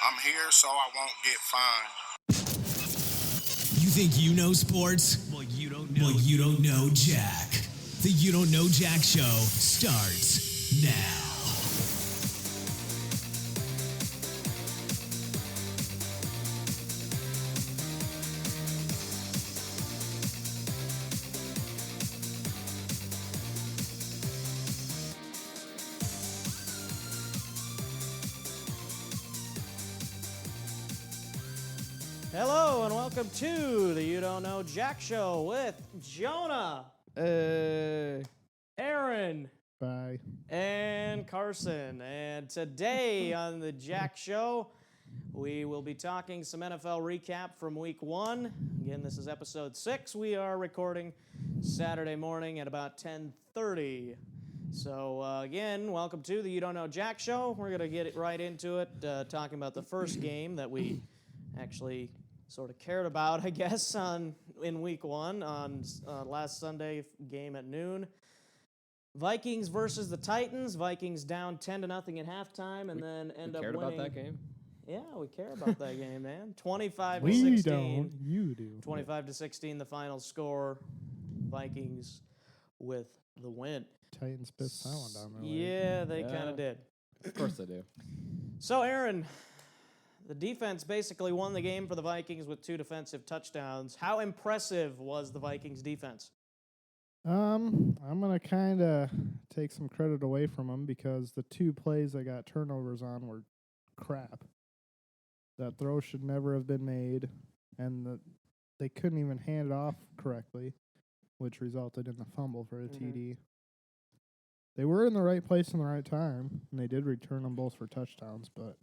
I'm here so I won't get fined. You think you know sports? Well, you don't know. Well, you don't know Jack. The You Don't Know Jack Show starts now. Hello and welcome to the You Don't Know Jack Show with Jonah, Aaron, Bye. and Carson. And today on the Jack Show, we will be talking some NFL recap from Week 1. Again, this is episode 6. We are recording Saturday morning at about 10:30. So again, welcome to the You Don't Know Jack Show. We're going to get it right into it, talking about the first game that we actually sort of cared about, I guess, in Week 1 on last Sunday game at noon. Vikings versus the Titans. Vikings down 10-0 at halftime, and then end up winning. Cared about that game? Yeah, we care about that game, man. 25-16. We don't. You do. 25-16, the final score. Vikings with the win. Titans pissed sound on their way. Yeah, they kind of did. Of course they do. So, Aaron, the defense basically won the game for the Vikings with 2 defensive touchdowns. How impressive was the Vikings defense? I'm gonna kind of take some credit away from them because the 2 plays I got turnovers on were crap. That throw should never have been made, and they couldn't even hand it off correctly, which resulted in the fumble for a TD. They were in the right place in the right time, and they did return them both for touchdowns, but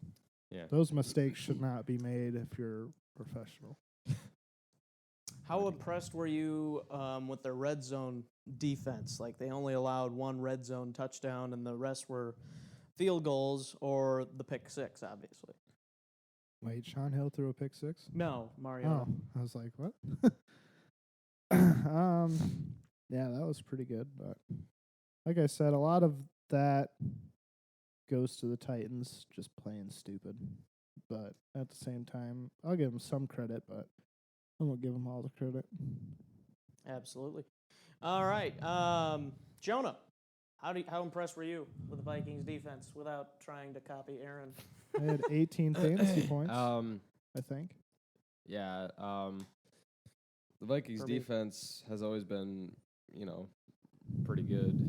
those mistakes should not be made if you're professional. How impressed were you with their red zone defense? Like, they only allowed 1 red zone touchdown, and the rest were field goals or the pick 6, obviously. Wait, Sean Hill threw a pick 6? No, Mario. Oh, I was like, what? Yeah, that was pretty good, but like I said, a lot of that goes to the Titans just playing stupid. But at the same time, I'll give them some credit, but I won't give them all the credit. Absolutely. All right, Jonah, how impressed were you with the Vikings defense without trying to copy Aaron? I had 18 fantasy points, I think. Yeah, the Vikings defense has always been, pretty good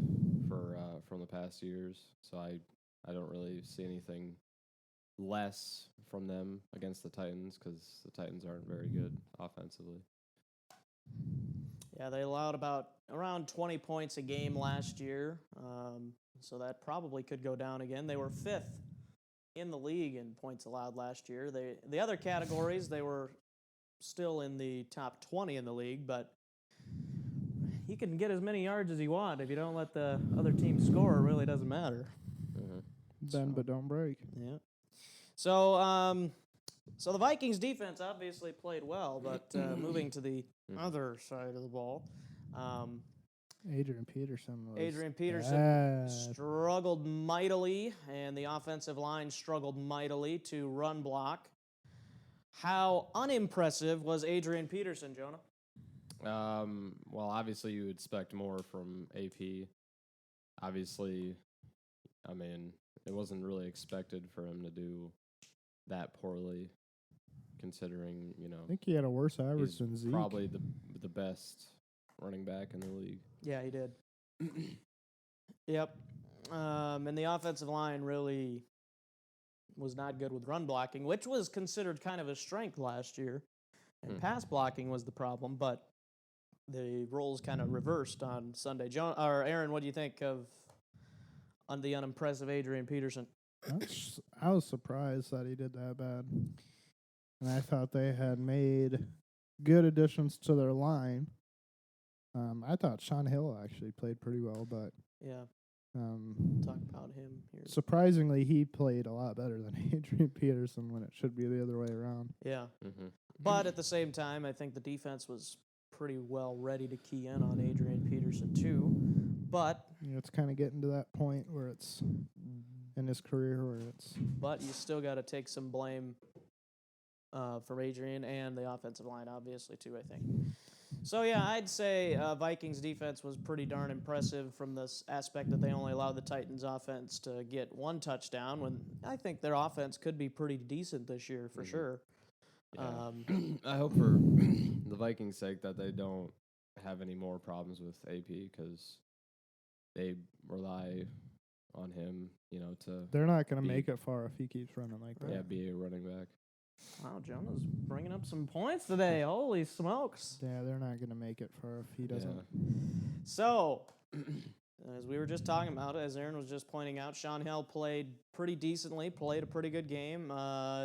for from the past years. So I don't really see anything less from them against the Titans because the Titans aren't very good offensively. Yeah, they allowed around 20 points a game last year, so that probably could go down again. They were 5th in the league in points allowed last year. The other categories, they were still in the top 20 in the league, but he can get as many yards as he wants. If you don't let the other team score, it really doesn't matter. Bend but don't break. Yeah. So, so the Vikings defense obviously played well, but moving to the other side of the ball, Adrian Peterson struggled mightily, and the offensive line struggled mightily to run block. How unimpressive was Adrian Peterson, Jonah? Well, obviously you would expect more from AP. Obviously, I mean, it wasn't really expected for him to do that poorly, considering, I think he had a worse average than Zeke. Probably the best running back in the league. Yeah, he did. Yep. And the offensive line really was not good with run blocking, which was considered kind of a strength last year. And pass blocking was the problem, but the roles kind of reversed on Sunday. Aaron, what do you think of the unimpressive Adrian Peterson? I was surprised that he did that bad. And I thought they had made good additions to their line. I thought Sean Hill actually played pretty well, but talk about him here. Surprisingly, he played a lot better than Adrian Peterson when it should be the other way around. Yeah. But at the same time, I think the defense was pretty well ready to key in on Adrian Peterson too. But it's kind of getting to that point where it's in his career where it's But you still got to take some blame for Adrian and the offensive line, obviously, too, I think. So, yeah, I'd say Vikings defense was pretty darn impressive from this aspect that they only allowed the Titans offense to get one touchdown when I think their offense could be pretty decent this year for sure. Yeah. I hope for the Vikings' sake that they don't have any more problems with AP because they rely on him, to they're not going to Be- make it far if he keeps running like that. be a running back. Wow, Jonah's bringing up some points today. Holy smokes. Yeah, they're not going to make it far if he doesn't. So, as we were just talking about, as Aaron was just pointing out, Sean Hill played pretty decently, played a pretty good game.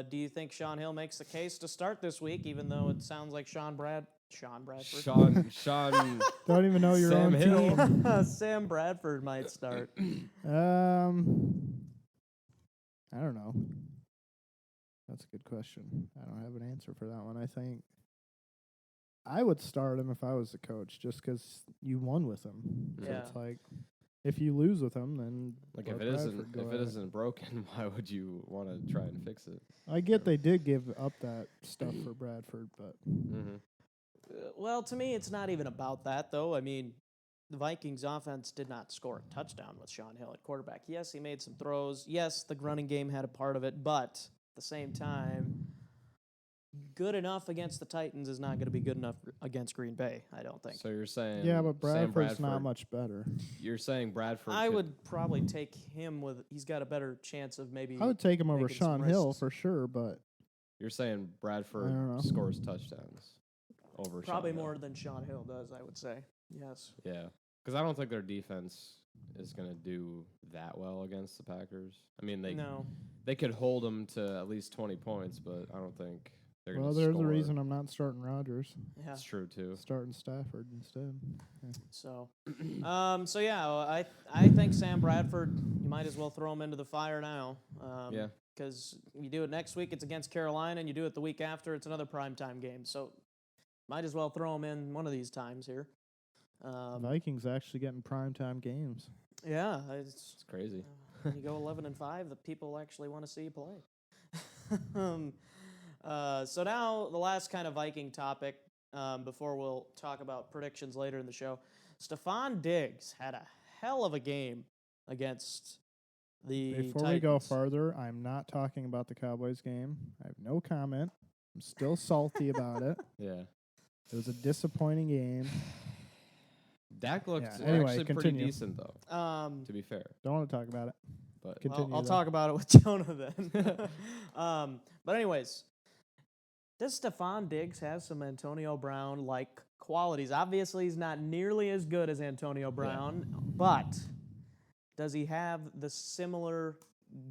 Do you think Sean Hill makes the case to start this week, even though it sounds like Sean Bradford? Sean, Don't even know your Sam own Hill. team. Sam Bradford might start. I don't know. That's a good question. I don't have an answer for that one. I think I would start him if I was the coach, just because you won with him. So Yeah. it's like, if you lose with him, then like let if it Bradford go at it. isn't broken, why would you want to try and fix it? I get they did give up that stuff for Bradford, but Mm-hmm. Well, to me, it's not even about that, though. I mean, the Vikings offense did not score a touchdown with Sean Hill at quarterback. Yes, he made some throws. Yes, the running game had a part of it, but at the same time, good enough against the Titans is not going to be good enough against Green Bay, I don't think. So you're saying yeah, but Sam Bradford's not Bradford- much better. You're saying Bradford. I could- would probably take him with. He's got a better chance of maybe. I would take him over making some Sean Hill risks. for sure, but You're saying I don't know. Bradford scores touchdowns over probably Sean Hill. more than Sean Hill does, I would say. Yes. Yeah, because I don't think their defense is going to do that well against the Packers. I mean, they could hold them to at least 20 points, but I don't think they're going well, to there's score. a reason I'm not starting Rodgers. Yeah. That's true too. Starting Stafford instead. So, so yeah, I think Sam Bradford. You might as well throw him into the fire now. Yeah. Because you do it next week, it's against Carolina, and you do it the week after, it's another primetime game. So, might as well throw him in one of these times here. Vikings actually getting primetime games. Yeah, It's crazy. when you go 11-5, the people actually want to see you play. So now the last kind of Viking topic before we'll talk about predictions later in the show. Stephon Diggs had a hell of a game against the Before Titans. we go farther, I'm not talking about the Cowboys game. I have no comment. I'm still salty about it. Yeah. It was a disappointing game. Dak looked Yeah, anyway, actually pretty continue. decent, though, to be fair. Don't want to talk about it. But Continue. I'll though. talk about it with Jonah then. But anyways, does Stephon Diggs have some Antonio Brown-like qualities? Obviously, he's not nearly as good as Antonio Brown, but does he have the similar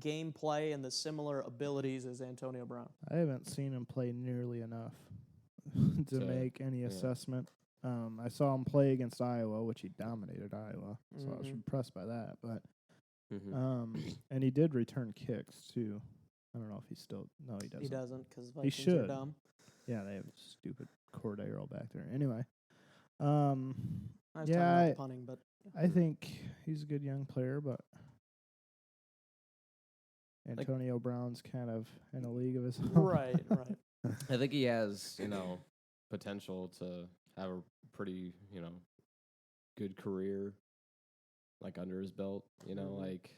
gameplay and the similar abilities as Antonio Brown? I haven't seen him play nearly enough to So, make any yeah. assessment. I saw him play against Iowa, which he dominated Iowa, so I was Mhm. impressed by that. But Mhm. and he did return kicks too. I don't know if he still. No, he doesn't. He doesn't because He Vikings are should. dumb. Yeah, they have a stupid Cordero back there. Anyway, I was Yeah, talking about the punting, but I think he's a good young player, but Antonio Brown's kind of in a league of his own. right. I think he has, potential to have a pretty, good career, like under his belt. Mhm. Like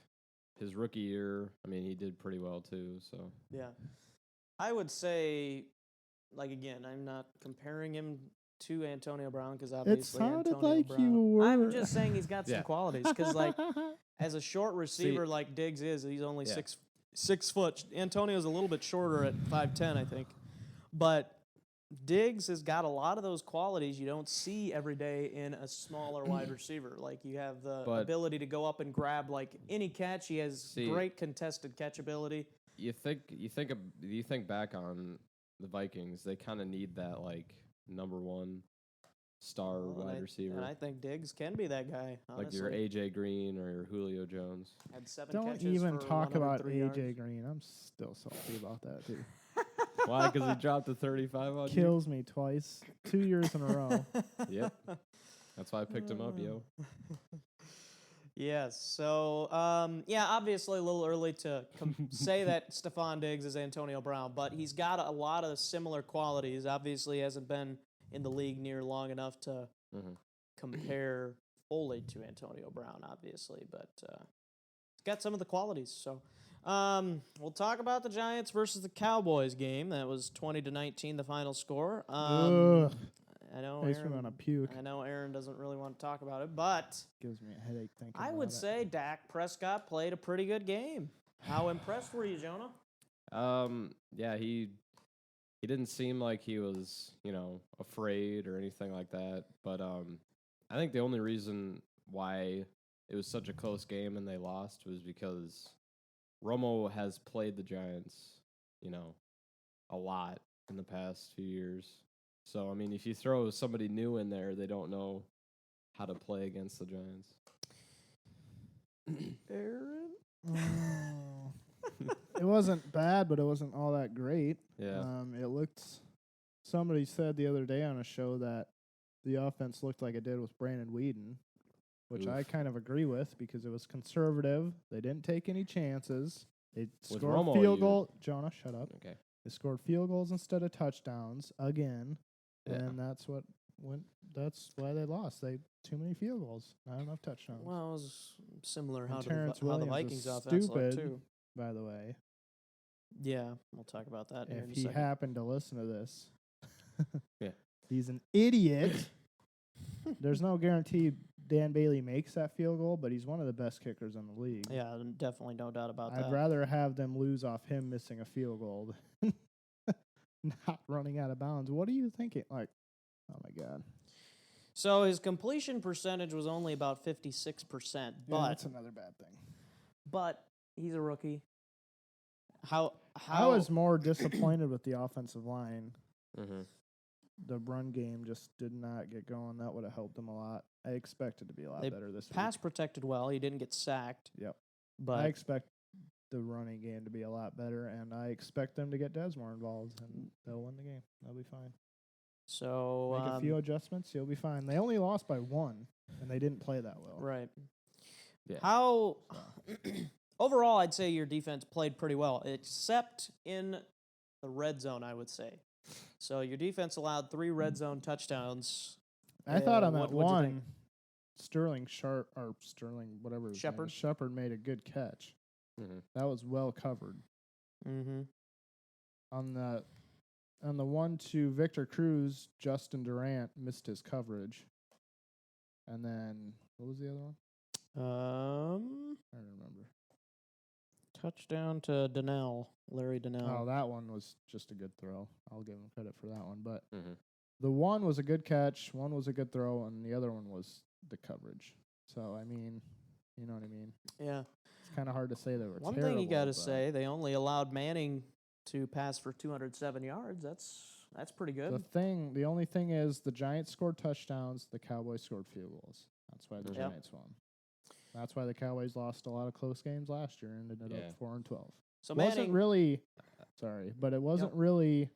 his rookie year. I mean, he did pretty well too. So Yeah. I would say, like, again, I'm not comparing him to Antonio Brown because It obviously sounded Antonio like Brown. you were. I'm just saying he's got some Yeah. qualities because, like, as a short receiver like Diggs is, he's only Yeah. 6 foot. Antonio's a little bit shorter at 5'10", I think. But Diggs has got a lot of those qualities you don't see every day in a smaller wide receiver. Like, you have the But- ability to go up and grab, like, any catch. He has See- great contested catch ability. you think back on the Vikings, they kind of need that like number one star Well, and wide I- receiver, And I think Diggs can be that guy, honestly. like your AJ Green or your Julio Jones. Had 7 Don't catches even for talk about 103 AJ yards. Green. I'm still salty about that too. Why? Because he dropped a 35 on Kills me twice, 2 years in a row. you. Yep. That's why I picked him up, yo. Yes. So, yeah, obviously a little early to say that Stephon Diggs is Antonio Brown, but he's got a lot of similar qualities. Obviously, hasn't been in the league near long enough to Mhm. compare fully to Antonio Brown, obviously, but he's got some of the qualities. So, we'll talk about the Giants versus the Cowboys game. That was 20-19, the final score. Ugh, I know makes me want to puke. I know Aaron doesn't really want to talk about it, but Gives me a headache thinking I about would it. say Dak Prescott played a pretty good game. How impressed were you, Jonah? Yeah, he didn't seem like he was, afraid or anything like that. But I think the only reason why it was such a close game and they lost was because Romo has played the Giants, a lot in the past few years. So I mean, if you throw somebody new in there, they don't know how to play against the Giants. Aaron? It wasn't bad, but it wasn't all that great. Yeah. It looked. Somebody said the other day on a show that the offense looked like it did with Brandon Weeden, which I Oof. kind of agree with because it was conservative. They didn't take any chances. They With scored Romo, field you- goal. Jonah, shut up. Okay. They scored field goals instead of touchdowns again, Yeah. and that's what went. That's why they lost. They too many field goals, not enough touchdowns. Well, it was similar And how, Terrence how the Williams Vikings is offense looked, stupid. too. By the way, Yeah, we'll talk about that here if in a he second. happened to listen to this, Yeah. he's an idiot. There's no guarantee Dan Bailey makes that field goal, but he's one of the best kickers in the league. Yeah, definitely no doubt about I'd that. rather have them lose off him missing a field goal than not running out of bounds. What are you thinking? Like, oh my god. So his completion percentage was only about 56%, Yeah, but that's another bad thing. but he's a rookie. How I was more disappointed with the offensive line. Mm-hmm. The run game just did not get going. That would have helped them a lot. I expected to be a lot They better this pass week. protected well. He didn't get sacked. Yep. But I expect the running game to be a lot better, and I expect them to get Desmore involved, and they'll win the game. They'll be fine. so Make a few adjustments, you'll be fine. They only lost by 1, and they didn't play that well. right. Yeah. How overall, I'd say your defense played pretty well, except in the red zone, I would say. So your defense allowed 3 red zone touchdowns. I thought on what- that what'd you think? one, Sterling, whatever his name Shepard? is, Shepard made a good catch. Mm-hmm. That was well covered. Mm-hmm. On the one to Victor Cruz, Justin Durant missed his coverage. And then what was the other one? I don't remember. Touchdown to Larry Donnell. Oh, that one was just a good throw. I'll give him credit for that one. But Mm-hmm. the one was a good catch, one was a good throw, and the other one was the coverage. So, I mean, you know what I mean? Yeah. It's kind of hard to say they were One terrible. thing you got to but say, they only allowed Manning to pass for 207 yards. That's pretty good. The only thing is the Giants scored touchdowns, the Cowboys scored field goals. That's why the Yep. Giants won. That's why the Cowboys lost a lot of close games last year and ended Yeah. up 4-12. So Wasn't Manning, really, but it wasn't really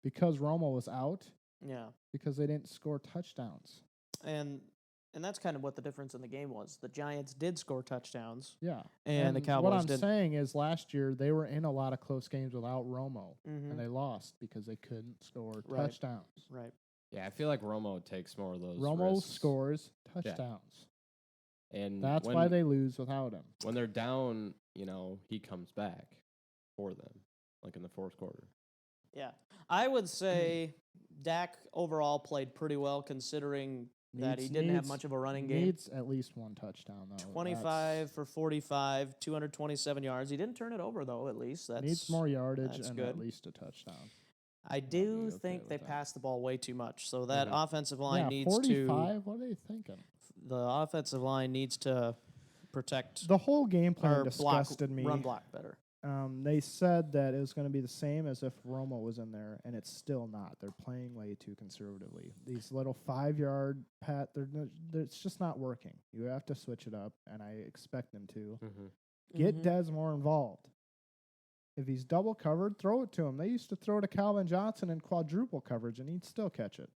because Romo was out, yeah, because they didn't score touchdowns. and that's kind of what the difference in the game was. The Giants did score touchdowns, Yeah. and the Cowboys What I'm didn't. saying is last year they were in a lot of close games without Romo, Mhm. and they lost because they couldn't score Right. touchdowns. Right. Yeah, I feel like Romo takes more of those. Romo risks. scores touchdowns. And That's when, why they lose without him. when they're down, he comes back for them, like in the fourth quarter. Yeah, I would say Dak overall played pretty well considering that he didn't have much of a running game. Needs at least one touchdown though. 25 for 45, 227 yards. He didn't turn it over though. At least that's Needs more yardage that's and good. at least a touchdown. I do okay think with they that. passed the ball way too much. So that Mhm. offensive line Yeah, needs to 45. What are they thinking? the offensive line needs to protect The whole game plan or block, disgusted me. run block better. They said that it was going to be the same as if Romo was in there, and it's still not. They're playing way too conservatively. These little 5-yard it's just not working. You have to switch it up, and I expect them to. Mm-hmm. Get Mhm. Desmore involved. If he's double covered, throw it to him. They used to throw to Calvin Johnson in quadruple coverage, and he'd still catch it.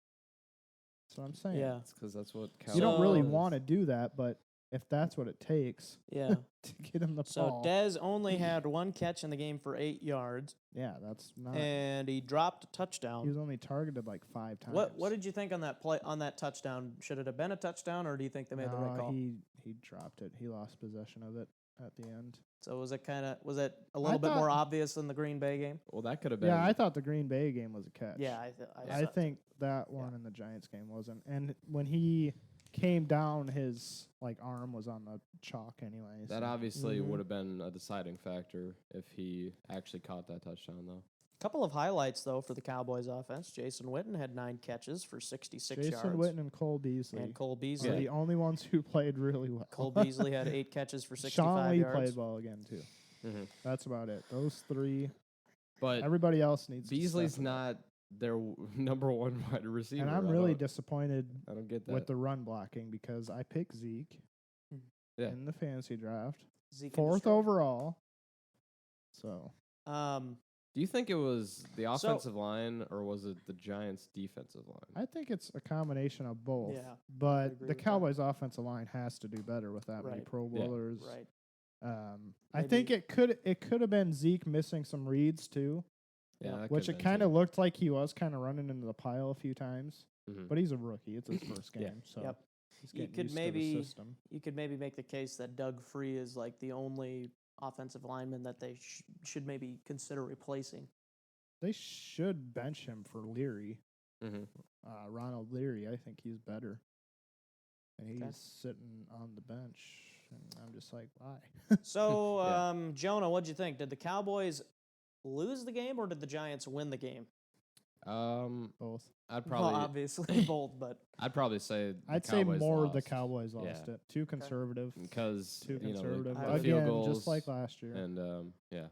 That's what I'm saying. Yeah. That's because that's what You don't really So- want to do that, but if that's what it takes Yeah. to get him the So ball. Dez only had 1 catch in the game for 8 yards, Yeah, that's not. and he dropped a He touchdown. was only targeted like 5 times. What did you think on that play on that touchdown? Should it have been a touchdown, or do you think they made the right No, call? He dropped it. He lost possession of it at the end. So was it a little bit thought- more obvious than the Green Bay game? Well, that could have been. Yeah, I thought the Green Bay game was a catch. Yeah, I saw- think that one in the Giants game wasn't. And when he came down, his like arm was on the chalk anyway. that so- obviously Mhm. would have been a deciding factor if he actually caught that touchdown, though. Couple of highlights though for the Cowboys offense. Jason Witten had 9 catches for 66 Jason yards. Witten and Cole Beasley And Cole are Beasley. the only ones who played really well. Cole Beasley had 8 catches for 65 Sean Lee yards. played well again too. That's about it. Those 3. But Everybody else needs. to Beasley's step it up. not their number 1 wide receiver. And I'm I really don't- disappointed I don't get that. with the run blocking because I picked Zeke Yeah. in the fantasy draft, Zeke and 4th Stroll. overall. So Do you think it was the So- offensive line or was it the Giants' defensive line? I think it's a combination of both. Yeah, But agree the with that. Cowboys' offensive line has to do better with that many Right. Pro Yeah. Bowlers. right. I think Maybe- it could have been Zeke missing some reads too, Yeah, that which could've it been kind too. of looked like he was kind of running into the pile a few times. Mhm. But he's a rookie; it's his first game, Yeah. so Yep. he's You getting could used maybe- to the system. You could maybe make the case that Doug Free is like the only offensive lineman that they should maybe consider replacing. They should bench him for Leary, Mhm. Ronald Leary. I think he's better, and he's Okay. sitting on the bench. And I'm just like, why? So, Yeah. Jonah, what'd you think? Did the Cowboys lose the game or did the Giants win the game? Both. I'd Well, probably obviously both, but I'd probably say the I'd say Cowboys more the lost Cowboys lost Yeah. it. Too conservative. because Too you know, conservative. I the would- field Again, goals just like last year. and yeah, It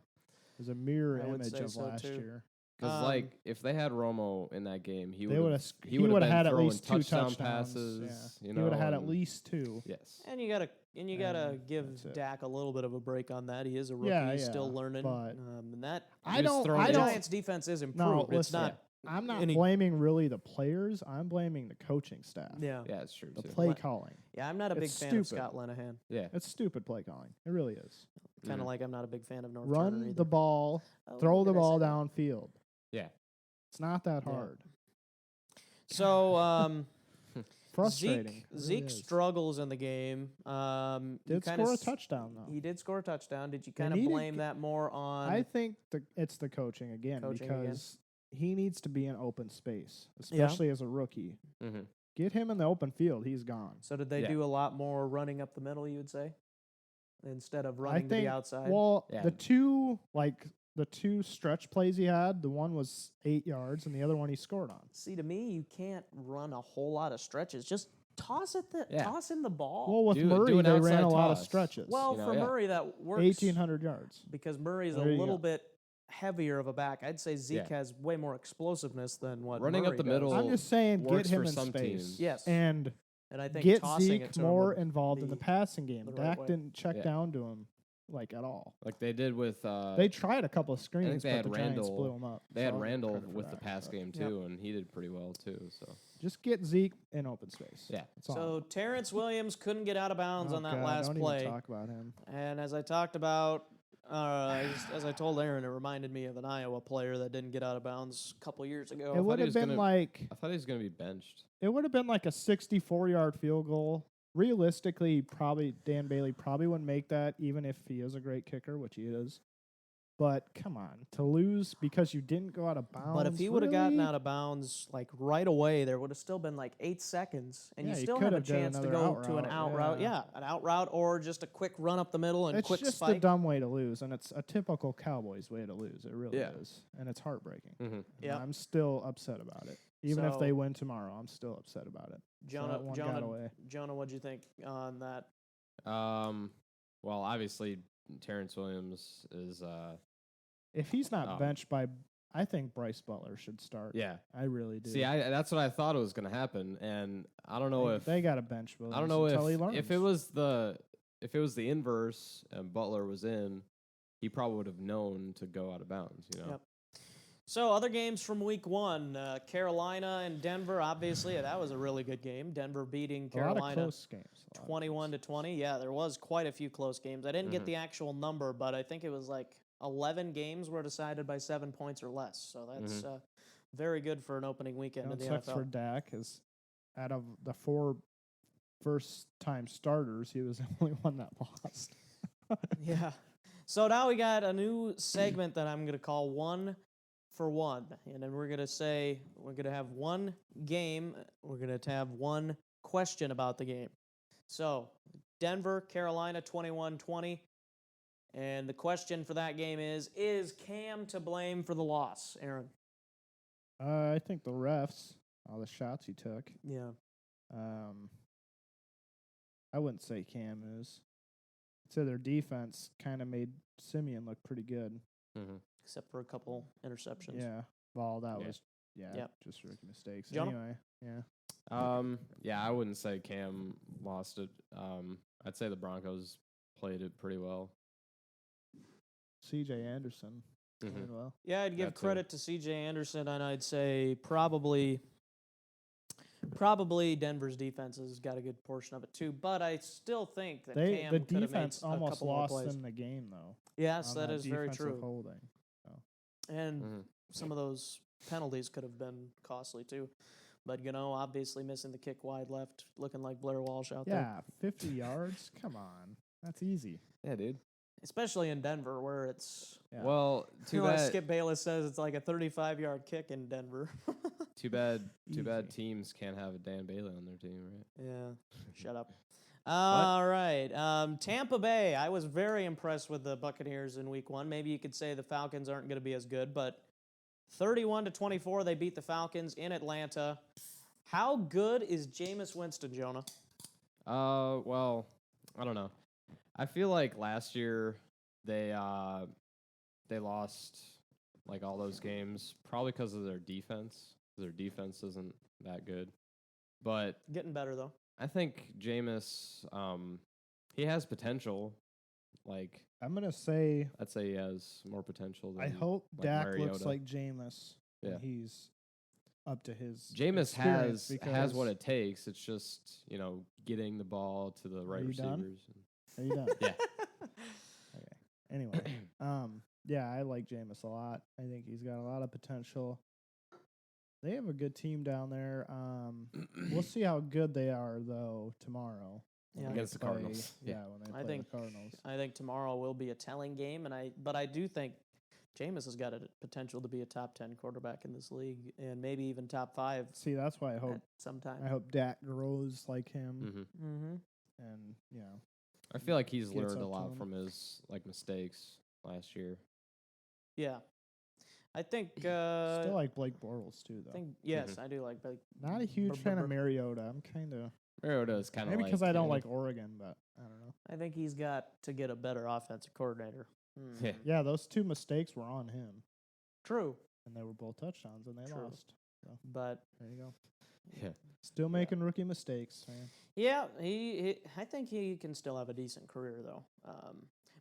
was a mirror I would image say of so, last too. year. because like if they had Romo in that game, he They would would've have sc- he he would would've have had at throwing least 2 touchdown touchdowns. passes. Yeah. You He know, would have had at and- least 2. yes. and you gotta And give that's it. Dak a little bit of a break on that. He is a rookie, Yeah, he's still yeah, learning. but And that I was don't. throwing I the it- don't. Giants' defense is No, improved. It's listen, not. I'm not any- blaming really the players. I'm blaming the coaching staff. Yeah, Yeah, it's true The too. play What- calling. yeah. I'm not a big It's fan of stupid. Scott Linehan. Yeah, It's stupid play calling. It really is. Kind of Mhm. like I'm not a big fan of North Turner Run either. the ball. Oh, Throw when the did I ball say that? downfield. yeah. It's not that Yeah. hard. So Frustrating. It really Zeke is. struggles in the game. You Did kinda score a s- touchdown though. He did score a touchdown. Did you They kind of needed blame g- that more on? I think it's the coaching again Coaching again. because he needs to be in open space, especially as a rookie. Mm-hmm. Get him in the open field. He's gone. So did they Yeah. do a lot more running up the middle? You would say, instead of I running to think. the outside. Well, Yeah. the two stretch plays he had, the one was 8 yards, and the other one he scored on. See, to me, you can't run a whole lot of stretches. Just toss Yeah. toss in the ball. Well, with Do Murray, an they ran outside a lot of toss. stretches. well, you know, for yeah. Murray, that works 1,800 yards. because Murray's a There you little go. bit heavier of a back. I'd say Zeke Yeah. has way more explosiveness than what Running Murray up the does. middle I'm just saying, get works him for in some space. teams. Yes, And and I think get tossing it Zeke to him more would involved in the be passing game. the right Dak way. didn't check Yeah. down to him like at all. like they did with They tried a couple of screens, they but had the Giants Randall- blew him up. they so had I'll give Randall credit for with the that, pass but game Yep. too, and he did pretty well too. So Just get Zeke in open space. yeah, That's all. So Terrence Williams couldn't get out of bounds Oh, on that God, last don't play. Even talk about him. And as I talked about, as I told Aaron, it reminded me of an Iowa player that didn't get out of bounds a couple years ago. It would he have was been gonna- like I thought he was gonna be benched. it would have been like a 64-yard field goal. Realistically, probably Dan Bailey probably wouldn't make that, even if he is a great kicker, which he is. But come on, to lose because you didn't go out of bounds. But if he would have gotten really? out of bounds like right away, there would have still been like 8 seconds, and Yeah, you you still could have a have done chance to another go out to an route, out route. yeah. Yeah, an out route or just a quick run up the middle and It's quick just a spike. dumb way to lose, and it's a typical Cowboys way to lose. It really Yeah. is, and it's heartbreaking. Mm-hmm. And Yeah. I'm still upset about it. Even if So- they win tomorrow, I'm still upset about it. Jonah, that one got away. Jonah, what'd you think on that? Well, obviously Terrence Williams is. If he's not Um, benched by, I think Bryce Butler should start. Yeah. I really do. See, that's what I thought was gonna happen, and I don't know if they got a bench Williams I don't know until he learns. if it was the inverse and Butler was in, he probably would have known to go out of bounds. You know. Yep. So, other games from week one, Carolina and Denver, obviously, that was a really good game. Denver beating A lot of Carolina close games. 21 to 20. Yeah, there was quite a few close games. I didn't get the actual number, but I think it was like 11 games were decided by 7 points or less. So that's very good for an opening weekend in the Sucks NFL. for Dak is out of the 4 first-time starters, he was the only one that lost. Yeah. So now we got a new segment that I'm going to call One for One. And then we're going to say, we're going to have one game. We're going to have one question about the game. So, Denver, Carolina, 21-20. And the question for that game is Cam to blame for the loss, Aaron? I think the refs, all the shots he took. Yeah. I wouldn't say Cam is. I'd say their defense kind of made Simeon look pretty good. Except for a couple interceptions. Yeah. Well, that Yeah. was Yep. just rookie mistakes. Jonah? Anyway, yeah. Yeah, I wouldn't say Cam lost it. I'd say the Broncos played it pretty well. C.J. Anderson Mhm. played well. Yeah, I'd give That too. credit to C.J. Anderson, and I'd say probably Denver's defense has got a good portion of it too. But I still think that Cam The could have made defense a almost couple more lost plays. them the game though. Yes, on that is very defensive true. Holding. And some of those penalties could have been costly too. But, obviously missing the kick wide left, looking like Blair Walsh out there. Yeah, 50 yards. Come on, that's easy. Yeah, dude. Especially in Denver, where it's, Yeah. Well, too as bad. Skip Bayless says, it's like a 35-yard kick in Denver. Too bad. Too bad Easy. teams can't have a Dan Bailey on their team, right? Yeah, shut up. All right. Tampa Bay, I was very impressed with the Buccaneers in week one. Maybe you could say the Falcons aren't going to be as good, but 31-24, they beat the Falcons in Atlanta. How good is Jameis Winston, Jonah? Well, I don't know. I feel like last year they lost like all those games probably because of their defense. Their defense isn't that good, but Getting better, though. I think Jameis, he has potential. Like I'm gonna say I'd say he has more potential. Than I hope like Dak looks Mariota. like Jameis. Yeah. And he's up to his. Jameis experience has what because- it takes. It's just getting the ball to the right you done? receivers. Are you done? Yeah. Okay. Anyway, yeah, I like Jameis a lot. I think he's got a lot of potential. They have a good team down there. We'll see how good they are though tomorrow when Yeah. they Against the play- Cardinals. Yeah, Yeah. when they I play think the Cardinals. I think tomorrow will be a telling game, but I do think Jameis has got a potential to be a top 10 quarterback in this league, and maybe even top 5 See, that's why I hope at some time. I hope Dak grows like him, hmm Mm-hmm. and I feel like he's Gets learned up a to lot him. from his mistakes last year. Yeah, I think. still like Blake Bortles too, though. I think yes, I do like. Not a huge fan of Mariota. I'm kind of Mariota is kind of maybe like, because I don't like Oregon, but I don't know. I think he's got to get a better offensive coordinator. Yeah. Yeah, those 2 mistakes were on him, True, and they were both touchdowns, and they True. lost. but There you go. Yeah. Still making rookie mistakes, man. yeah, he I think he can still have a decent career though.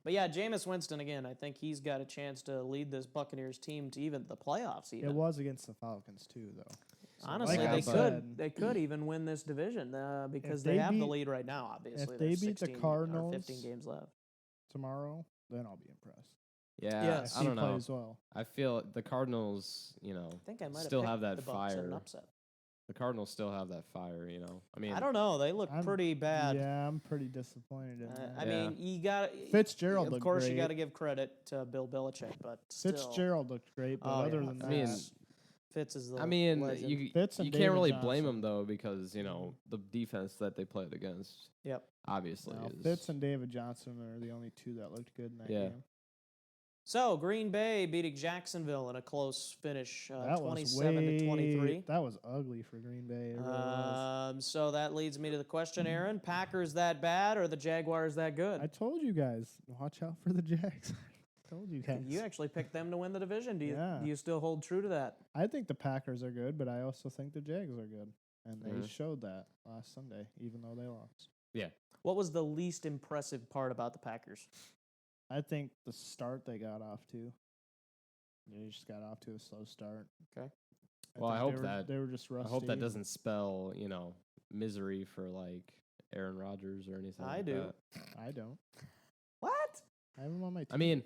But yeah, Jameis Winston again. I think he's got a chance to lead this Buccaneers team to even the playoffs. Even It was against the Falcons too, though. So honestly, like I they said- they could even win this division because they they have the beat- lead right now. Obviously, if they There's beat the 16 or Cardinals 15 games left. tomorrow, then I'll be impressed. Yeah, Yes. I He don't know. plays well. I feel the Cardinals, I think I might still have have that the Bucs in an fire. upset. The Cardinals still have that fire, I mean, I don't know. They look I'm- pretty bad. Yeah, I'm pretty disappointed in that. I Yeah. mean, you got Fitzgerald Of looked course, you great. got to give credit to Bill Belichick, but still, Fitzgerald looked great, but Oh, other yeah, than that, I mean, Fitz is the. I mean, legend. you Fitz and can't David really blame Johnson. them though because the defense that they played against Yep. obviously well, is Fitz and David Johnson are the only 2 that looked good in that Yeah. game. So Green Bay beating Jacksonville in a close finish, That was 27-23. That was ugly for Green Bay. It really was. So that leads me to the question, Aaron: Packers that bad or the Jaguars that good? I told you guys, watch out for the Jags. I told you guys. You actually picked them to win the division. Do you? Yeah. Do you still hold true to that? I think the Packers are good, but I also think the Jags are good, and they Mhm. showed that last Sunday, even though they lost. What was the least impressive part about the Packers? I think the start they got off to. They just got off to a slow start. Okay. Well, I think hope they were, that- they were just rusty. I hope that doesn't spell, misery for like Aaron Rodgers or anything. I like do. that. I don't. What? I have him on my team. I mean,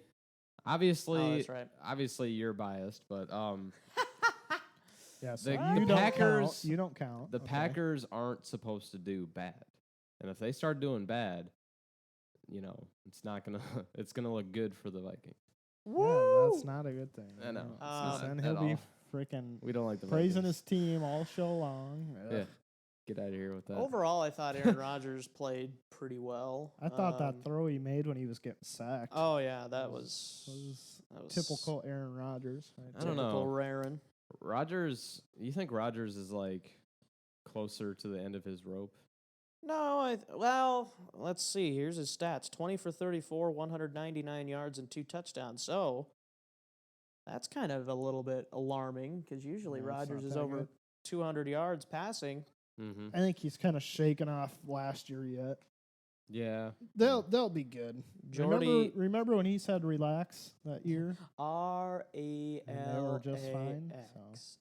obviously, Oh, that's right. obviously you're biased, but yeah. So the you don't count. Packers- You don't count. the okay. Packers aren't supposed to do bad, and if they start doing bad, it's not gonna it's gonna look good for the Vikings. Yeah, that's not a good thing. I know. No. It's not then at he'll be all. freaking We don't like the praising Vikings. his team all show long. Ugh. Yeah, get out of here with that. Overall, I thought Aaron Rodgers played pretty well. I thought that Um, throw he made when he was getting sacked Oh yeah, that was was typical Aaron Rodgers. I don't know. typical Aaron. Rodgers, you think Rodgers is like closer to the end of his rope? No, well, let's see. Here's his stats: 20 for 34, 199 yards, and 2 touchdowns. So that's kind of a little bit alarming because usually Yeah, it's Rodgers not is that over good. 200 yards passing. Mm-hmm. I think he's kind of shaking off last year yet. Yeah. They'll be good. Jordy Remember when he said relax that year? RALAX. just fine, so.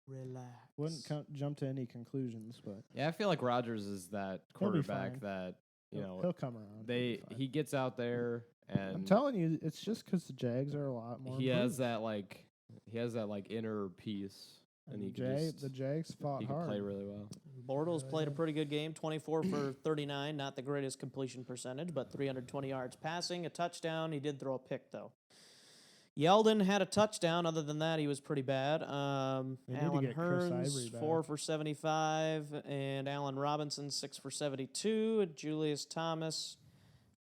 Relax. Wouldn't jump to any conclusions, but Yeah, I feel like Rodgers is that He'll be quarterback fine. that, he'll come around. He'll be fine. he gets out there and I'm telling you, it's just because the Jags are a lot more. he has improved. that like inner peace and he the Jags fought he can hard. play really well. Bortles played a Yeah. pretty good game, 24 for 39, not the greatest completion percentage, but 320 yards passing, a touchdown. He did throw a pick, though. Yeldon had a touchdown. Other than that, he was pretty bad. They need to Alan get Chris Hearns, Ivory 4 back. for 75, and Allen Robinson, 6 for 72, and Julius Thomas,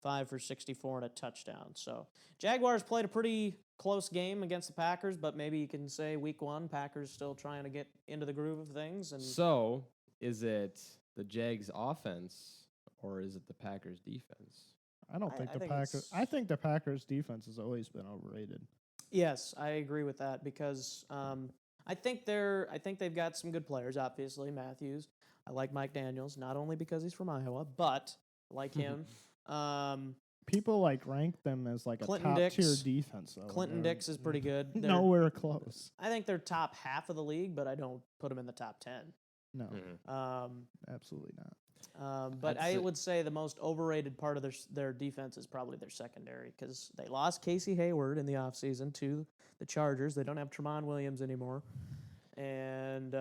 5 for 64 and a touchdown. So Jaguars played a pretty close game against the Packers, but maybe you can say week 1, Packers still trying to get into the groove of things. And So, is it the Jags offense or is it the Packers defense? I don't I- think I the think Packers. it's- I think the Packers defense has always been overrated. Yes, I agree with that because I think they've got some good players. Obviously, Matthews. I like Mike Daniels not only because he's from Iowa, but I like him. People rank them as like Clinton a top tier Dix. defense. Though. Clinton They're Dix is pretty good. They're- Nowhere close. I think they're top half of the league, but I don't put them in the top 10. No, Mm-hmm. absolutely not. But I'd I say- would say the most overrated part of their defense is probably their secondary because they lost Casey Hayward in the offseason to the Chargers. They don't have Tremont Williams anymore. And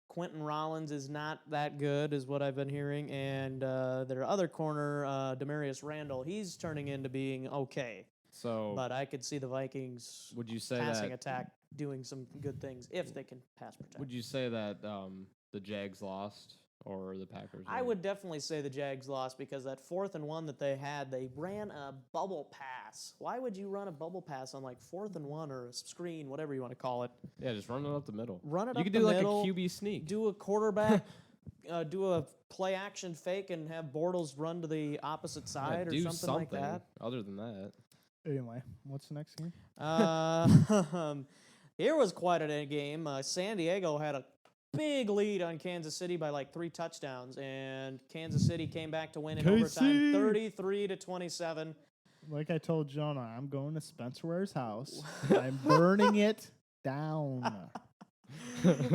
Quentin Rollins is not that good, is what I've been hearing. And their other corner, Demarius Randall, he's turning into being okay. So, But I could see the Vikings would you say passing that attack doing some good things if they can pass protect. would you say that the Jags lost or the Packers? I won? would definitely say the Jags lost because that 4th and 1 that they had, they ran a bubble pass. Why would you run a bubble pass on 4th and 1 or a screen, whatever you want to call it? Yeah, just run it up the middle. Run it You up could the do middle, like a QB sneak. do a quarterback, do a play action fake, and have Bortles run to the opposite Yeah, side or do something like that. other than that. Anyway, what's the next game? Here was quite a game. San Diego had a big lead on Kansas City by 3 touchdowns, and Kansas City came back to win in overtime, 33-27. Like I told Jonah, I'm going to Spencer Ware's house. I'm burning it down.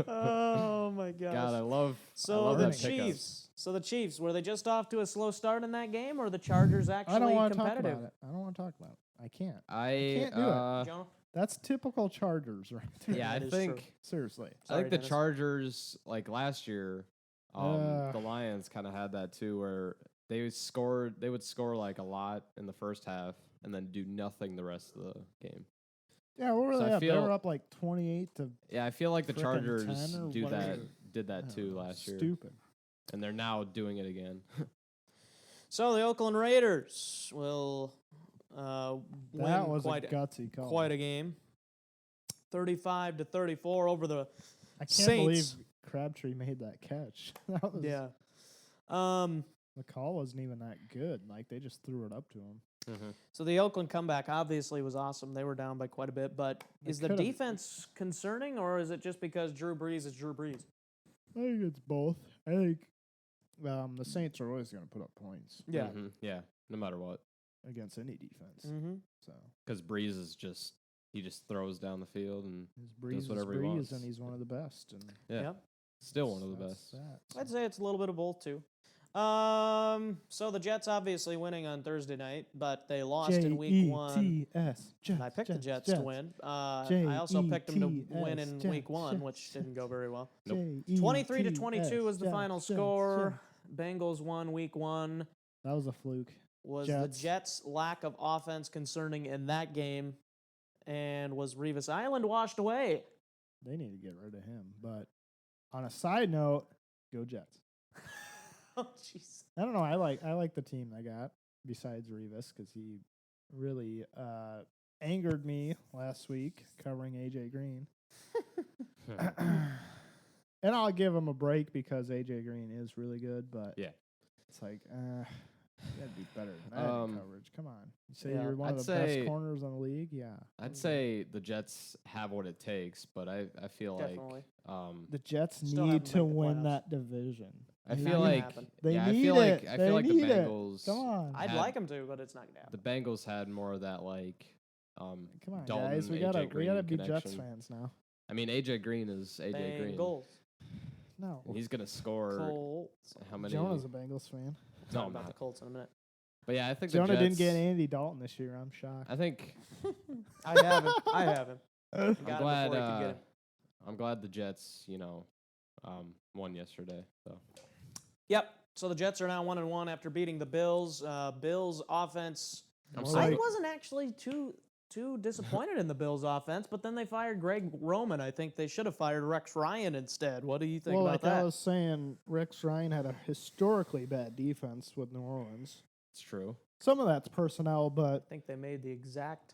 Oh my gosh! God, I love So that the pickup. Chiefs. So the Chiefs were they just off to a slow start in that game, or the Chargers actually I don't want to talk competitive? about it. I don't want to talk about it. I can't. I can't do it. Jonah? That's typical Chargers, right there. yeah, I That is true. think Seriously. I Sorry, think the Dennis. Chargers last year, the Lions kind of had that too, where they would score a lot in the first half and then do nothing the rest of the game. Yeah, what were So they I up? They feel- were up 28 to Yeah, I feel like the frickin' Chargers 10 or did whatever. that I don't too know, last year, Stupid. and they're now doing it again. So the Oakland Raiders will win That was quite a gutsy call. quite a game. 35-34 over the I can't Saints. believe Crabtree made that catch. That was, yeah. The call wasn't even that good. They just threw it up to him. So the Oakland comeback obviously was awesome. They were down by quite a bit, but They is the could've- defense concerning, or is it just because Drew Brees is Drew Brees? I think it's both. I think the Saints are always going to put up points Yeah. Yeah, no matter what, against any defense. Mm-hmm. So because Breeze is just he just throws down the field and His breeze is whatever he breeze, wants. and he's one of the best. And yeah, Yep. still one of the that's best. that. I'd say it's a little bit of both too. So the Jets obviously winning on Thursday night, but they lost in week 1. Jets, And I picked the Jets to win. I also picked them to win in week 1, which didn't go very well. 23-22 was the final score. Bengals won week 1. That was a fluke. Was Jets. the Jets' lack of offense concerning in that game? And was Revis Island washed away? They need to get rid of him. But on a side note, go Jets. Oh, jeez. I don't know. I like the team I got besides Revis because he really angered me last week covering AJ Green. And I'll give him a break because AJ Green is really good, but Yeah. it's like that'd be better than that in coverage. Come on, you say Yeah, you're one of I'd the say- best corners in the league. Yeah, I'd say the Jets have what it takes, but I feel Definitely. like the Jets Still need haven't to made the win playoffs. that division. I They feel not gonna like happen. They yeah, need I feel like it. I They feel like the need it. Bengals. Come on, I'd had- like them to, but it's not going to The happen. Bengals had more of that like come on, Dalton, guys. We AJ gotta Green be Jets connection. fans now. I mean, AJ Green is AJ Green. Bengals. No, He's gonna score Colts. how many? Jonah's a Bengals fan. Talk No, I'm about the not. Colts in a minute. But yeah, I think Jonah the Jets, didn't get Andy Dalton this year. I'm shocked. I think I have him. I have him. I I'm got him glad. before he could get him. I'm glad the Jets, won yesterday. So Yep. So the Jets are now 1-1 after beating the Bills. Bills offense. I'm More sorry. I like- wasn't actually too disappointed in the Bills offense, but then they fired Greg Roman. I think they should have fired Rex Ryan instead. What do you think Well, about like I that? was saying, Rex Ryan had a historically bad defense with New Orleans. it's true. Some of that's personnel, but I think they made the exact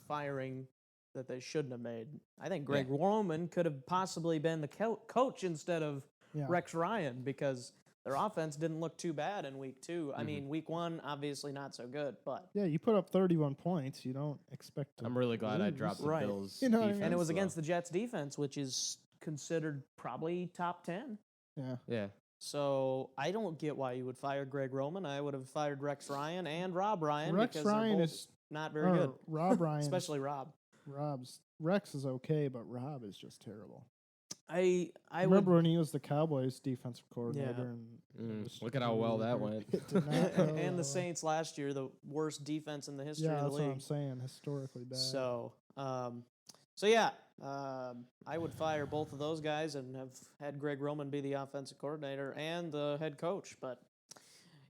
firing that they shouldn't have made. I think Greg Roman could have possibly been the coach instead of yeah. Rex Ryan because their offense didn't look too bad in week 2. I mean, week 1 obviously not so good, but Yeah, you put up 31 points. You don't expect to. I'm really glad I lose. dropped the Right. Bills. You know what I mean? defense, and it was though. against the Jets defense, which is considered probably top 10. Yeah. Yeah. So I don't get why you would fire Greg Roman. I would have fired Rex Ryan and Rob Ryan Rex because Ryan they're both is not very or good, Rob Ryan, especially Rob. Rex is okay, but Rob is just terrible. I remember would, when he was the Cowboys defensive coordinator, Yeah. and it was Look at how well that went. It did not go and well. the Saints last year, the worst defense in the history Yeah, of that's the what league. I'm saying. Historically bad. So, yeah, I would fire both of those guys and have had Greg Roman be the offensive coordinator and the head coach. But,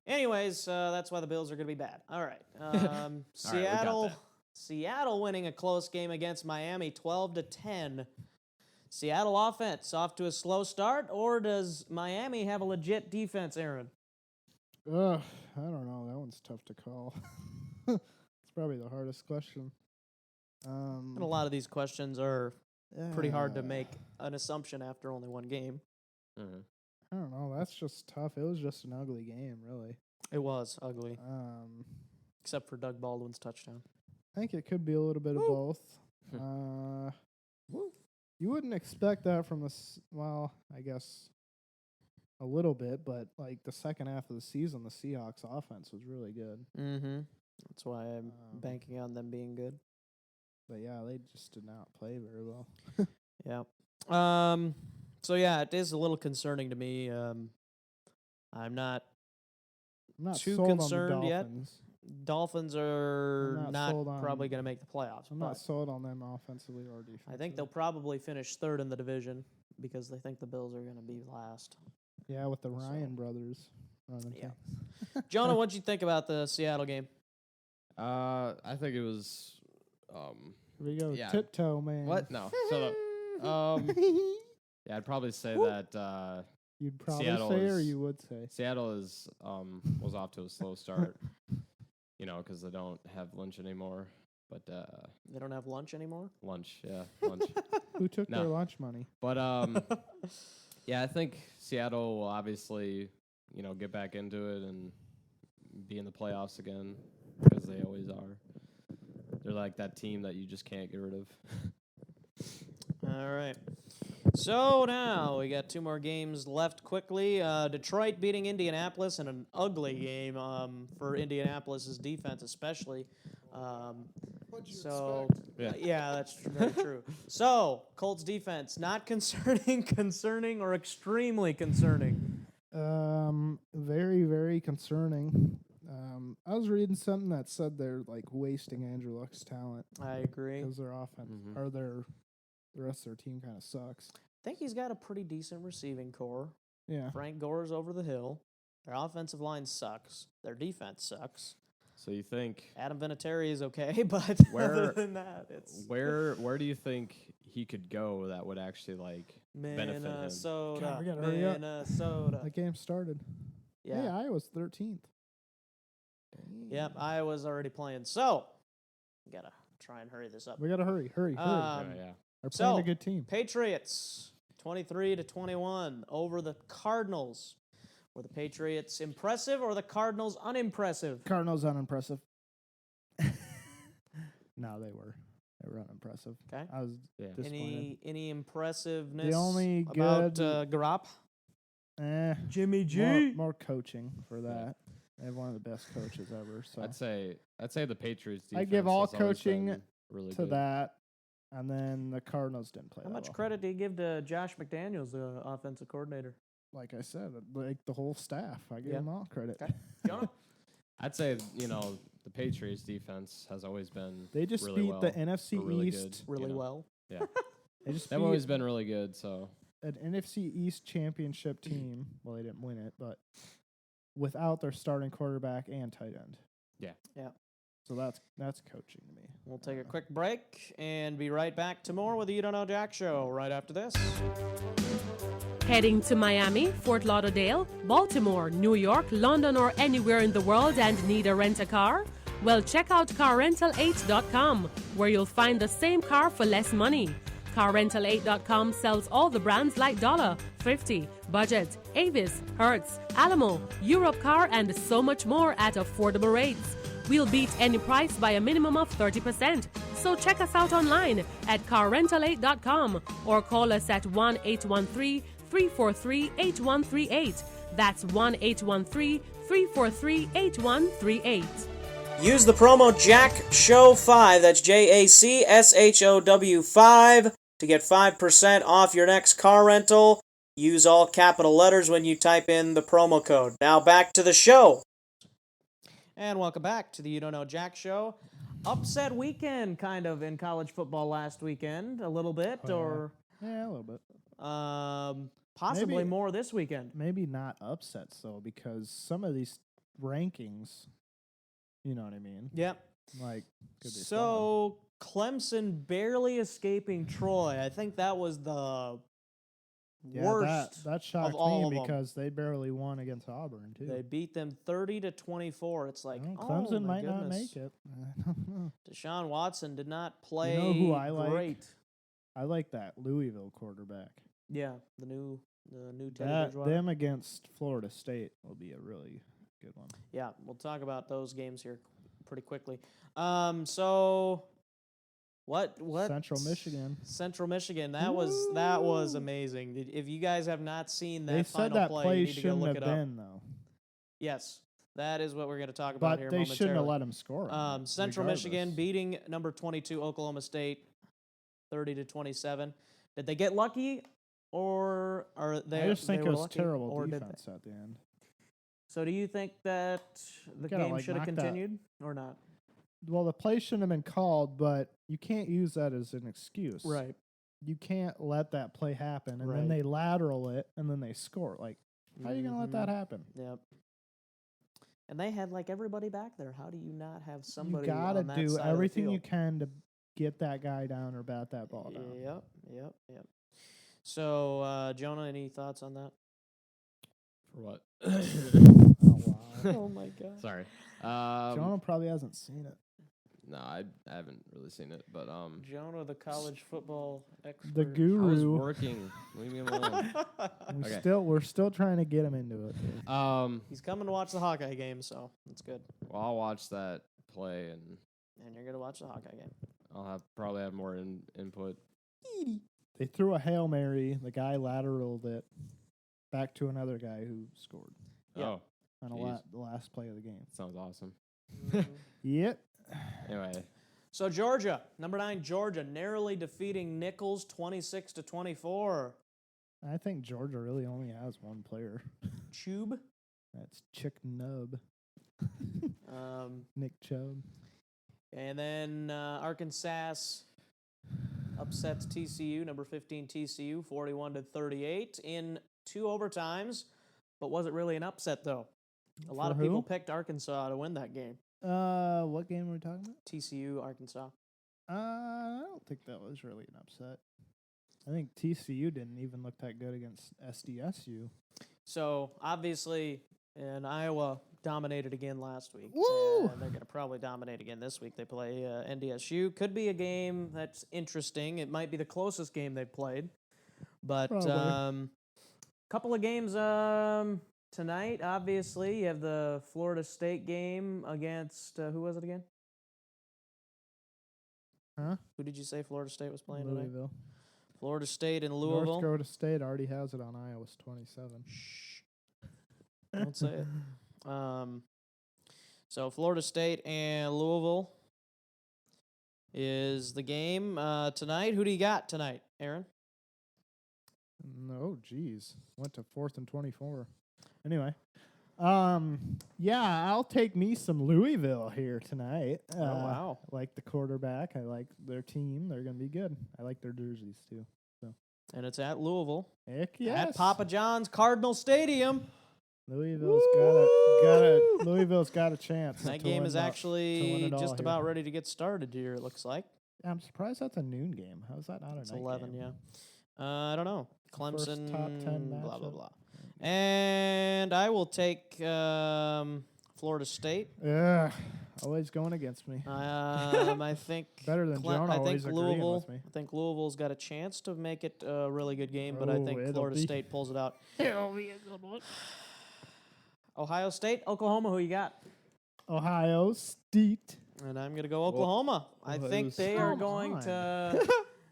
anyways, that's why the Bills are going to be bad. All right, we got Seattle, that. Seattle winning a close game against Miami, 12-10. Seattle offense off to a slow start, or does Miami have a legit defense, Aaron? Ugh, I don't know. That one's tough to call. It's probably the hardest question. And a lot of these questions are pretty hard to yeah. make an assumption after only one game. Mhm. I don't know. That's just tough. It was just an ugly game, really. It was ugly, Um, except for Doug Baldwin's touchdown. I think it could be a little bit of both. You wouldn't expect that from well, I guess a little bit, but like the second half of the season, the Seahawks offense was really good. Mm-hmm. That's why I'm Um, banking on them being good. But yeah, they just did not play very well. Yeah. So yeah, it is a little concerning to me. I'm not. I'm not Too sold concerned on the yet. Dolphins. Dolphins are not not sold on- probably going to make the playoffs. I'm but not sold on them offensively or defensively. I think they'll probably finish third in the division because they think the Bills are going to be last. Yeah, with the So- Ryan brothers running Yeah. things. Jonah, what'd you think about the Seattle game? I think it was. Here we go, Yeah. tiptoe man. What? No. Shut up. Yeah, I'd probably say that You'd probably Seattle say, or is- you would say. Seattle is was off to a slow start. Because they don't have lunch anymore. But They don't have lunch anymore. lunch, yeah, lunch. Who took No. their lunch money? But yeah, I think Seattle will obviously, get back into it and be in the playoffs again because they always are. They're like that team that you just can't get rid of. All right. So now we got 2 more games left quickly. Detroit beating Indianapolis in an ugly game for Indianapolis's defense, especially. So Yeah. yeah, that's very true. So Colts defense not concerning, concerning, or extremely concerning. Very, very concerning. I was reading something that said they're like wasting Andrew Luck's talent I agree. because their offense Mhm. or the rest of their team kind of sucks. I think he's got a pretty decent receiving core. Yeah. Frank Gore's over the hill. Their offensive line sucks. Their defense sucks. So you think Adam Vinatieri is okay, but Where- other than that, it's where do you think he could go that would actually like benefit him? Minnesota. God, we gotta hurry up. Minnesota. That game started. Hey, Yeah. Iowa's 13th. Yep. Iowa's already playing. So, gotta try and hurry this up. We gotta hurry. Um, yeah. They're playing so- a good team. Patriots 23-21 over the Cardinals. Were the Patriots impressive or the Cardinals unimpressive? Cardinals unimpressive. No, they were. They were unimpressive. Okay. I was Yeah. disappointed. Any impressiveness only about good- Garopp? Jimmy More coaching for that. They have one of the best coaches ever. So I'd say the Patriots defense I give all has always coaching been really to good. that, and then the Cardinals didn't play. How that much well. credit do you give to Josh McDaniels, the offensive coordinator? Like I said, like the whole staff, I give Yeah. them all credit. Okay. Jonah? I'd say the Patriots defense has always been They just really beat well, the NFC or really East. good. Really know. well. Yeah, They just they've beat always been really good. So an NFC East championship team. Well, they didn't win it, but without their starting quarterback and tight end. Yeah. Yeah. So that's coaching to me. We'll take a quick break and be right back to more with the You Don't Know Jack show right after this. Heading to Miami, Fort Lauderdale, Baltimore, New York, London, or anywhere in the world and need a rent-a-car? Well, check out CarRental8.com, where you'll find the same car for less money. CarRental8.com sells all the brands like Dollar, Thrifty, Budget, Avis, Hertz, Alamo, Europcar, and so much more at affordable rates. We'll beat any price by a minimum of 30%. So check us out online at CarRental8.com or call us at 1-813-343-8138. That's 1-813-343-8138. Use the promo JACKSHOW5, that's JACSHOW5, to get 5% off your next car rental. Use all capital letters when you type in the promo code. Now back to the show. And welcome back to the You Don't Know Jack show. Upset weekend, kind of, in college football last weekend, a little bit, or Yeah, a little bit. possibly Maybe- more this weekend. Maybe not upsets though, because some of these rankings, you know what I mean? Yep. Like could be stolen. So Clemson barely escaping Troy. I think that was the Yeah, worst. that shocked all me of 'em. because they barely won against Auburn too. They beat them 30-24. It's like, Well, oh Clemson my might not goodness. make it. I don't know. Deshaun Watson did not play who I like? great. I like that Louisville quarterback. Yeah, the new Teddy That Bridgewater. them against Florida State will be a really good one. Yeah, we'll talk about those games here pretty quickly. So what Central Michigan. Central Michigan. That was amazing. If you guys have not seen that They final said that play, play you need to go shouldn't look have it up. been though, Yes, that is what we're going to talk about but here they momentarily. shouldn't have let him score. on it, Central Michigan regardless. beating number 22 Oklahoma State 30-27. Did they get lucky, or are they? I just think they it were was lucky, terrible or did they? defense at the end. So do you think that the Gotta, game like, should have knock that- continued or not? Well, the play shouldn't have been called, but you can't use that as an excuse. You can't let that play happen, and Right. then they lateral it, and then they score. Like, how are you gonna let that happen? Yep. And they had like everybody back there. How do you not have You somebody gotta on that do side of the everything you field? can to get that guy down or bat that ball down. Yep. So, Jonah, any thoughts on that? for what? Oh wow. Oh my God. Sorry. Jonah probably hasn't seen it. No, I haven't really seen it, but Jonah, the college football expert. The I was guru. working. Leave me alone. Okay. We're still trying to get him into it. dude. He's coming to watch the Hawkeye game, so that's good. Well, I'll watch that play, and And you're gonna watch the Hawkeye game. I'll probably have more input. They threw a Hail Mary. The guy lateraled it back to another guy who scored Yeah. Oh, on Jeez. the last play of the game. sounds awesome. Yep. Anyway, So Georgia, number 9 Georgia, narrowly defeating Nichols 26-24. I think Georgia really only has one player. Chube. That's Chick Nub. Nick Chubb. And then Arkansas upsets TCU, number 15 TCU, 41-38 in 2 overtimes. But was it really an upset though? A lot of For people who? picked Arkansas to win that game. What game are we talking about? TCU, Arkansas. I don't think that was really an upset. I think TCU didn't even look that good against SDSU. So obviously, and Iowa dominated again last week. Woo! And they're going to probably dominate again this week. They play NDSU. Could be a game that's interesting. It might be the closest game they've played. But Probably. couple of games tonight. Obviously, you have the Florida State game against who was it again? Huh? Who did you say Florida State was playing tonight? Louisville. Florida State and North Louisville. Dakota State already has it on Iowa's 27. Shh. Don't say it. So Florida State and Louisville is the game tonight. Who do you got tonight, Aaron? No, geez. Went to 4th and 24. Anyway. Yeah, I'll take me some Louisville here tonight. Oh, wow. I like the quarterback. I like their team. They're going to be good. I like their jerseys, too. And it's at Louisville. Heck yes. At Papa John's Cardinal Stadium. Louisville's got a chance. That to game win is to win actually it all just here. about ready to get started here, it looks like. I'm surprised that's a noon game. How's that not a It's night 11, game? yeah. I don't know. First Clemson, top 10 blah, blah, matchup. blah. And I will take Florida State. Yeah, always going against me. I think Better than Jonah I always think agreeing Louisville. with me. I think Louisville's got a chance to make it a really good game, but I Oh, think it'll Florida be- State pulls it out. Ohio State, Oklahoma. Who you got? Ohio State. And I'm gonna go Oklahoma. I Ohio think they are Come going on. to.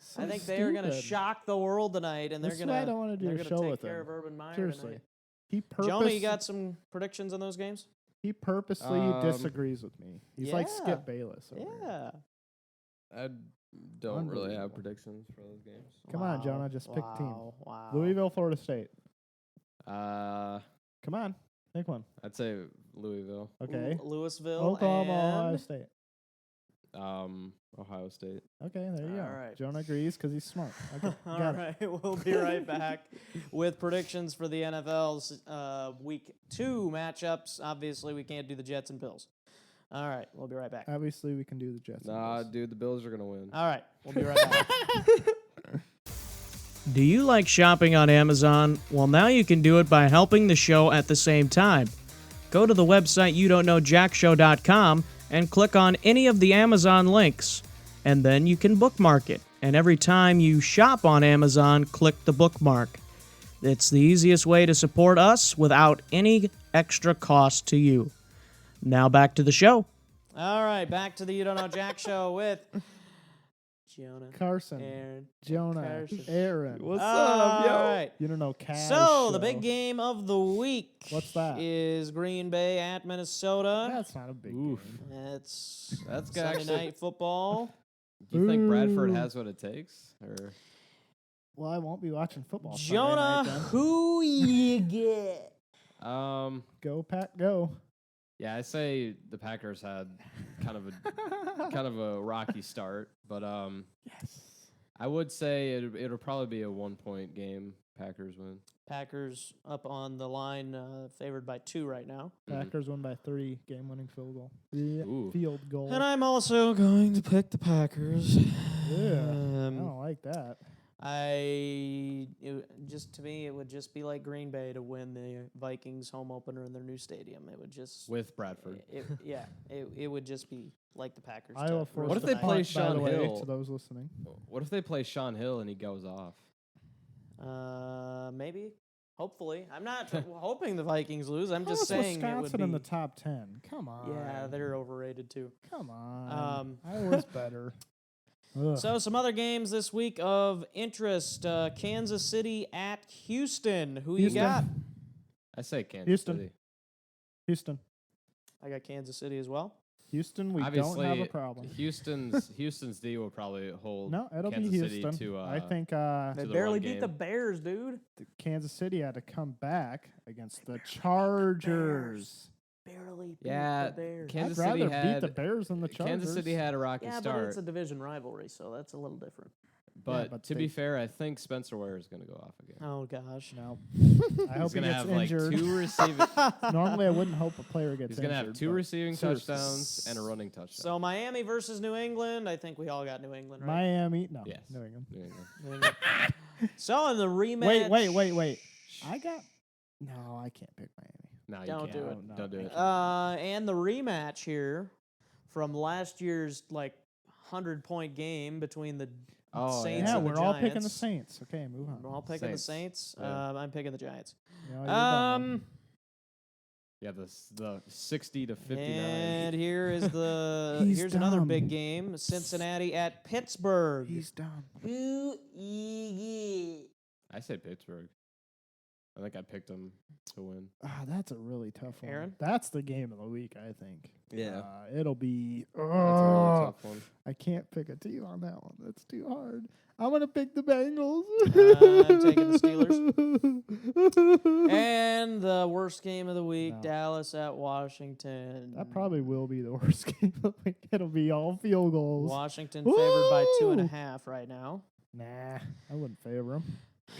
So I think they are going to stupid. shock the world tonight, and they're That's going why I don't wanna do they're a gonna show take with care him. of Urban Meyer Seriously. tonight. He Jonah, you got some predictions on those games? He purposely disagrees with me. He's like Yeah. Skip Bayless. Over here. Yeah. I don't really have Unbelievable. predictions for those games. Come on, Jonah, just pick team. Wow. Louisville, Florida State. Uh, Come on, pick one. I'd say Louisville. Okay. Louisville. Oklahoma, Ohio and State. Ohio State. Okay, there you go. All right. Jonah agrees because he's smart. Okay, All got it. right, we'll be right back with predictions for the NFL's Week 2 matchups. Obviously, we can't do the Jets and Bills. All right, we'll be right back. Obviously, we can do the Jets. and Nah, Bills. dude, the Bills are gonna win. All right, we'll be right back. Do you like shopping on Amazon? Well, now you can do it by helping the show at the same time. Go to the website youdon'tknowjackshow.com and click on any of the Amazon links, and then you can bookmark it. And every time you shop on Amazon, click the bookmark. It's the easiest way to support us without any extra cost to you. Now back to the show. All right, back to the You Don't Know Jack show with Jonah, Carson, Aaron, Jonah, Carson. Aaron. What's All right. You don't know Cash. So the show. big game of the week. What's that? Is Green Bay at Minnesota. That's not a big Oof. game. It's That's Sunday actually- night football. Do you think Bradford Ooh. has what it takes? Or Well, I won't be watching football. Sunday Jonah, night, then. who you get? Go Pack, go. Yeah, I say the Packers had kind of a rocky start, but Yes. I would say it'll probably be a 1-point game. Packers win. Packers up on the line, favored by 2 right now. Packers won by 3, game-winning field goal. Yeah, Ooh. field goal. And I'm also going to pick the Packers. Yeah, I Um, don't like that. To me, it would just be like Green Bay to win the Vikings home opener in their new stadium. It would just, With Bradford. it would just be like the Packers. Iowa to forced What if roast they the play Niners. by the Sean way, Hill? to those listening. What if they play Sean Hill and he goes off? Maybe. Hopefully. I'm not hoping the Vikings lose. I'm How just is saying it would Wisconsin be. in the top 10. Come on. Yeah, they're overrated too. Come on. Um, Iowa's better. Ugh. So some other games this week of interest: Kansas City at Houston. Who Houston. you got? I say Kansas Houston. City. Houston. I got Kansas City as well. Houston, we Obviously, don't have a problem. Houston's D will probably hold. No, it'll Kansas be City Houston. to. I think They the barely run beat the game. Bears, dude. Kansas City had to come back against the Chargers. Barely beat Yeah, the Bears. Kansas I'd rather City beat had the Bears than the Chargers. Kansas City had a rocky Yeah, start. but it's a division rivalry, so that's a little different. But to they- be fair, I think Spencer Ware is going to go off again. Oh gosh. No. I hope He's he going to gets have like injured. 2 receiving. Normally, I wouldn't hope a player gets He's going to have injured, 2 but receiving seriously. touchdowns and a running touchdown. So Miami versus New England. I think we all got New England, right? Miami, no, Yes. New England. New England. New England. So in the rematch. Wait. I can't pick Miami. No, you Don't can't. do it. No, Don't do it. And the rematch here from last year's 100-point game between the Oh, Saints Yeah, and the we're all picking the Giants. Saints. Okay, move on. We're all picking the Saints. Saints. Yeah. I'm picking the Giants. You know, you're done Yeah, the 60 to 59. And here is the He's here's another dumb. big game: Cincinnati at Pittsburgh. He's done. I say Pittsburgh. I think I picked them to win. That's a really tough one. Aaron? That's the game of the week, I think. Yeah. It'll be. That's a really tough one. I can't pick a team on that one. That's too hard. I'm gonna pick the Bengals. I'm taking the Steelers. And the worst game of the week: No. Dallas at Washington. That probably will be the worst game of the week. It'll be all field goals. Washington favored by Woo! 2.5 right now. Nah, I wouldn't favor them.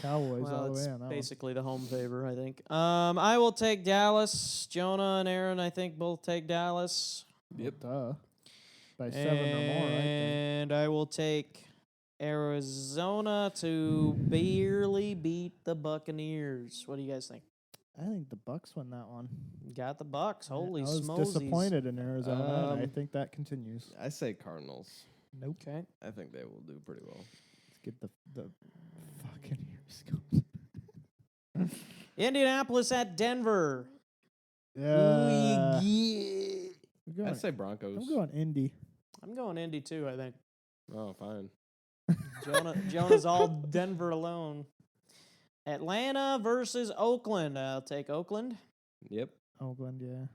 Cowboys all Well, the it's way on that one. basically the home favor, I think. I will take Dallas. Jonah and Aaron, I think, both take Dallas. Yep. Duh. By 7 or more, I think. And I will take Arizona to barely beat the Buccaneers. What do you guys think? I think the Bucks win that one. Got the Bucks. Holy I was smokes. disappointed in Arizona, and I Um, think that continues. I say Cardinals. Nope. Okay. I think they will do pretty well. Let's get the fucking ears going. Indianapolis at Denver. Yeah. I say Broncos. I'm going Indy. I'm going Indy too, I think. Oh, fine. Jonah's all Denver alone. Atlanta versus Oakland. I'll take Oakland. Yep. Oakland, yeah.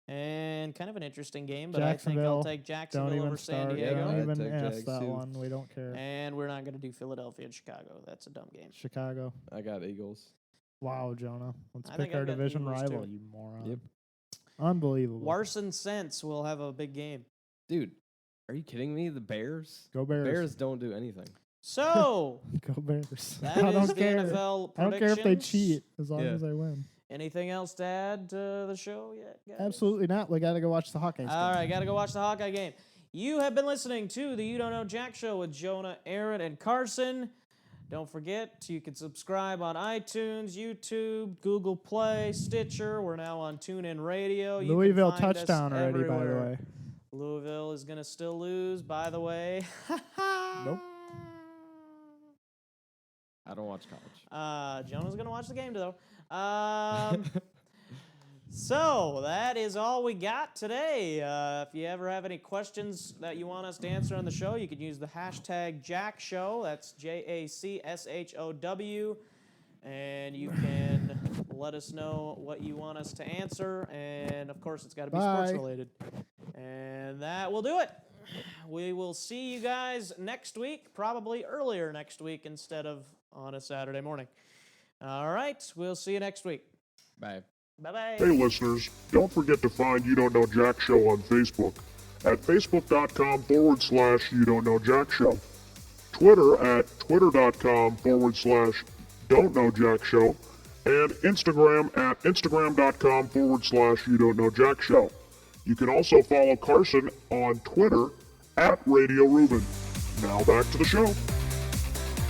And kind of an interesting game, but I think Jacksonville. I'll take Don't Jacksonville even over San start. Yeah, Diego. Don't I'd even take ask Jags that too. one. We don't care. And we're not going to do Philadelphia and Chicago. That's a dumb game. Chicago. I got Eagles. Wow, Jonah. Let's I pick think our I've got division Eagles, rival, too. you moron. Yep. Unbelievable. Warson Sense will have a big game. Dude, are you kidding me? The Bears? Go Bears. Bears don't do anything. So, Go Bears. that I is don't the care. NFL I don't care if they predictions. cheat as long Yeah. as they win. Anything else to add to the show yet, guys? Absolutely not. We got to go watch the Hawkeyes. All game. right, got to go watch the Hawkeye game. You have been listening to the You Don't Know Jack Show with Jonah, Aaron, and Carson. Don't forget, you can subscribe on iTunes, YouTube, Google Play, Stitcher. We're now on TuneIn Radio. You can Louisville find us touchdown already, by the everywhere. way. Louisville is going to still lose, by the way. Nope. I don't watch college. Jonah's going to watch the game, though. So that is all we got today. If you ever have any questions that you want us to answer on the show, you could use the hashtag JackShow. That's JACSHOW. And you can let us know what you want us to answer. And, of course, it's got to be Bye. sports related. And that will do it. We will see you guys next week, probably earlier next week instead of on a Saturday morning. All right, we'll see you next week. Bye. Bye-bye. Hey listeners, don't forget to find You Don't Know Jack Show on Facebook at facebook.com/You Don't Know Jack Show. Twitter at twitter.com/Don't Know Jack Show. And Instagram at instagram.com/You Don't Know Jack Show. You can also follow Carson on Twitter at Radio Ruben. Now back to the show.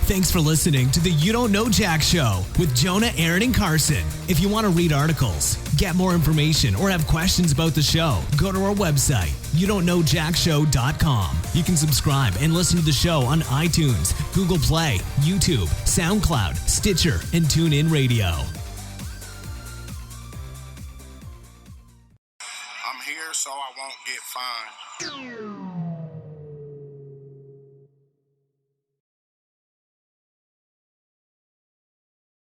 Thanks for listening to the You Don't Know Jack Show with Jonah, Aaron, and Carson. If you want to read articles, get more information, or have questions about the show, go to our website, youdon'tknowjackshow.com. You can subscribe and listen to the show on iTunes, Google Play, YouTube, SoundCloud, Stitcher, and TuneIn Radio. I'm here so I won't get fined.